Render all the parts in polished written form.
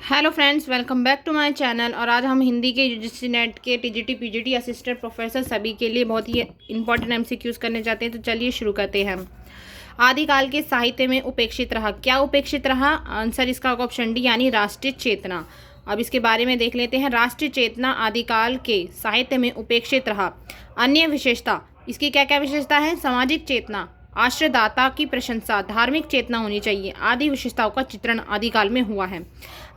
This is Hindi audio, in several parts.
Hello friends, welcome back to my channel. और आज हम हिंदी के यूजीसी नेट के टीजीटी पीजीटी असिस्टेंट प्रोफेसर सभी के लिए बहुत ही इंपॉर्टेंट एमसीक्यूज करने चाहते हैं। तो चलिए शुरू करते हैं। आदिकाल के साहित्य में उपेक्षित रहा। क्या उपेक्षित रहा? आंसर इसका होगा ऑप्शन डी, यानी राष्ट्रीय चेतना। अब इसके बारे में देख लेते हैं। राष्ट्रीय चेतना आदिकाल के साहित्य में उपेक्षित रहा। अन्य विशेषता, इसकी क्या क्या विशेषता है? सामाजिक चेतना, आश्रयदाता की प्रशंसा, धार्मिक चेतना होनी चाहिए आदि विशेषताओं का चित्रण आदिकाल में हुआ है।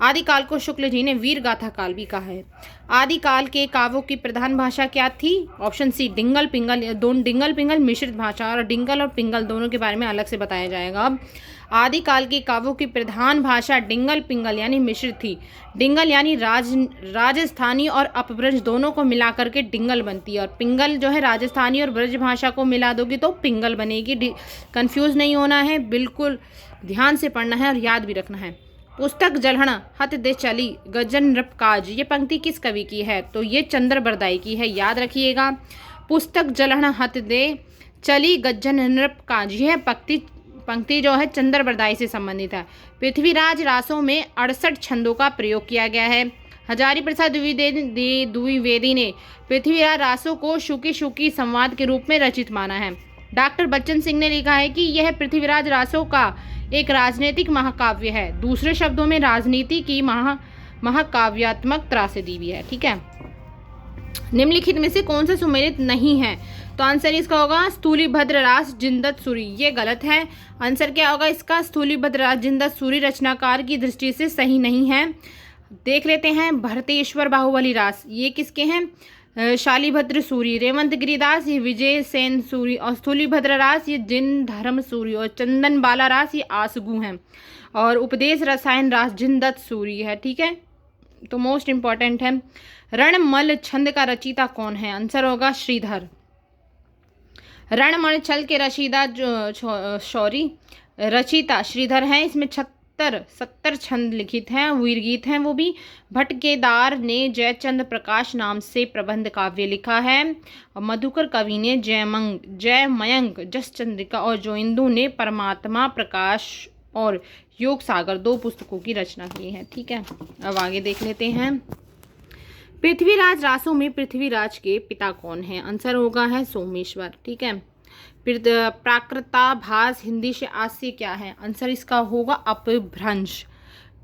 आदिकाल को शुक्ल जी ने वीर गाथा काल भी कहा है। आदिकाल के काव्यों की प्रधान भाषा क्या थी? ऑप्शन सी, डिंगल पिंगल। डिंगल पिंगल मिश्रित भाषा, और डिंगल और पिंगल दोनों के बारे में अलग से बताया जाएगा। अब आदिकाल के काव्यों की प्रधान भाषा डिंगल पिंगल यानी मिश्रित थी। डिंगल यानी राजस्थानी और अपब्रज दोनों को मिलाकर के डिंगल बनती है, और पिंगल जो है राजस्थानी और ब्रज भाषा को मिला दोगी तो पिंगल बनेगी। कंफ्यूज नहीं होना है, बिल्कुल ध्यान से पढ़ना है और याद भी रखना है। पुस्तक जलहण हत दे चली गजन नृप काज, ये पंक्ति किस कवि की है? तो ये चंद्र बरदाई की है, याद रखिएगा। पुस्तक जलहण हत दे चली गजन नृप काज, यह पंक्ति जो है चंद्र बरदाई से संबंधित है। पृथ्वीराज रासों में 68 छंदों का प्रयोग किया गया है। हजारी प्रसाद द्विवेदी ने पृथ्वीराज रासों को शुकी शुकी संवाद के रूप में रचित माना है। डॉक्टर बच्चन सिंह ने लिखा है कि यह पृथ्वीराज रासों का एक राजनीतिक महाकाव्य है। दूसरे शब्दों में राजनीति की महाकाव्यात्मक त्रासदी भी है। ठीक है, निम्नलिखित में से कौन सा सुमेलित नहीं है? तो आंसर इसका होगा स्थूलीभद्र रास जिंदत सूरी, ये गलत है। आंसर क्या होगा इसका? स्थूलीभद्र रास जिंदत सूरी रचनाकार की दृष्टि से सही नहीं है। देख लेते हैं। भरतेश्वर बाहुबली रास, ये किसके हैं? शालीभद्र सूरी। रेवंत गिरिदास, ये विजय सेन सूरी। और स्थूलीभद्र रास, ये जिन धर्म सूरी। और चंदन बाला रास, ये आसगु हैं। और उपदेश रसायन रास जिनदत्त सूरी है। ठीक है, तो मोस्ट इंपॉर्टेंट है। रणमल छंद का रचयिता कौन है? आंसर होगा श्रीधर। रणमल छल के रचयिता श्रीधर हैं। इसमें 70 छंद लिखित हैं, वीर गीत हैं वो भी। भटकेदार ने जयचंद प्रकाश नाम से प्रबंध काव्य लिखा है। और मधुकर कवि ने जयमयंक, जस चंद्रिका और जोइंदू ने परमात्मा प्रकाश और योग सागर 2 पुस्तकों की रचना की है। ठीक है, अब आगे देख लेते हैं। पृथ्वीराज रासों में पृथ्वीराज के पिता कौन है? आंसर होगा है सोमेश्वर। ठीक है, प्राकृताभास हिंदी से आस्य क्या है? आंसर इसका होगा अपभ्रंश।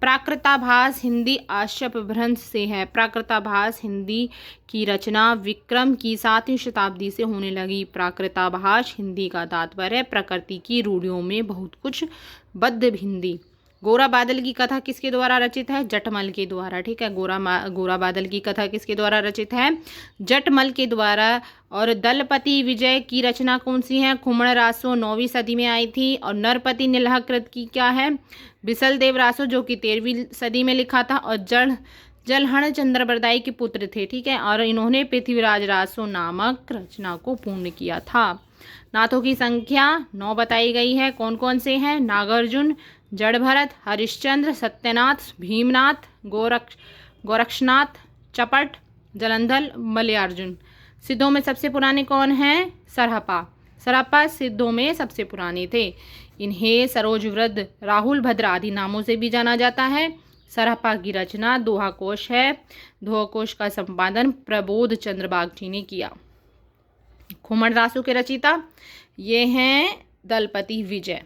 प्राकृताभास हिंदी आश्य अपभ्रंश से है। प्राकृताभास हिंदी की रचना विक्रम की 7वीं शताब्दी से होने लगी। प्राकृताभास हिंदी का तात्पर्य प्रकृति की रूढ़ियों में बहुत कुछ बद्ध हिंदी। गोरा बादल की कथा किसके द्वारा रचित है? जटमल के द्वारा। ठीक है, गोरा बादल की कथा किसके द्वारा रचित है? जटमल के द्वारा। और दलपति विजय की रचना कौन सी है? खुमण रासो 9वीं सदी में आई थी। और नरपति निलहकृत की क्या है? बिसल देव रासो, जो कि 13वीं सदी में लिखा था। और जलहण चंद्र बरदाई के पुत्र थे। ठीक है, और इन्होंने पृथ्वीराज रासो नामक रचना को पूर्ण किया था। नाथों की संख्या 9 बताई गई है। कौन कौन से हैं? नागार्जुन, जड़भरत, हरिश्चंद्र, सत्यनाथ, भीमनाथ, गोरक्षनाथ, चपट, जलंधर, मलयार्जुन। सिद्धों में सबसे पुराने कौन हैं? सरहपा सिद्धों में सबसे पुराने थे। इन्हें सरोजवृद्ध, राहुल भद्र आदि नामों से भी जाना जाता है। सरहपा की रचना दोहा कोश है। दोहा कोश का संपादन प्रबोध चंद्र बागची ने किया। खुमण रासों के रचयिता ये हैं दलपति विजय।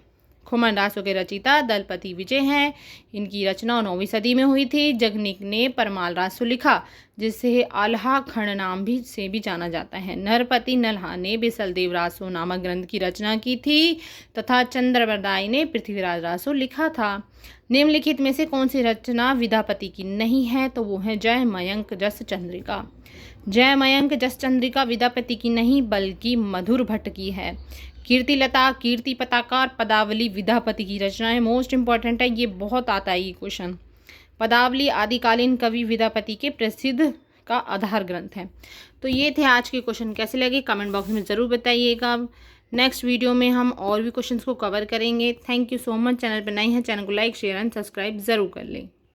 खुमण रासों के रचयिता दलपति विजय हैं। इनकी रचना 9वीं सदी में हुई थी। जगनिक ने परमाल रासो लिखा, जिसे आल्हा खंड नाम से भी जाना जाता है। नरपति नल्हा ने बिसलदेव रासो नामक ग्रंथ की रचना की थी, तथा चंद्रबरदाई ने पृथ्वीराज रासो लिखा था। निम्नलिखित में से कौन सी रचना विद्यापति की नहीं है? तो वो है जयमयंक जस चंद्रिका। जयमयंक जस चंद्रिका विद्यापति की नहीं, बल्कि मधुर भट्ट की है। कीर्तिलता, कीर्ति पताका और पदावली विद्यापति की रचनाएं। मोस्ट इंपॉर्टेंट है, ये बहुत आता है ये क्वेश्चन। पदावली आदिकालीन कवि विद्यापति के प्रसिद्ध का आधार ग्रंथ है। तो ये थे आज के क्वेश्चन। कैसे लगे कमेंट बॉक्स में ज़रूर बताइएगा। नेक्स्ट वीडियो में हम और भी क्वेश्चंस को कवर करेंगे। Thank you so much. Channel पर नए हैं, चैनल को लाइक, शेयर एंड सब्सक्राइब ज़रूर कर लें।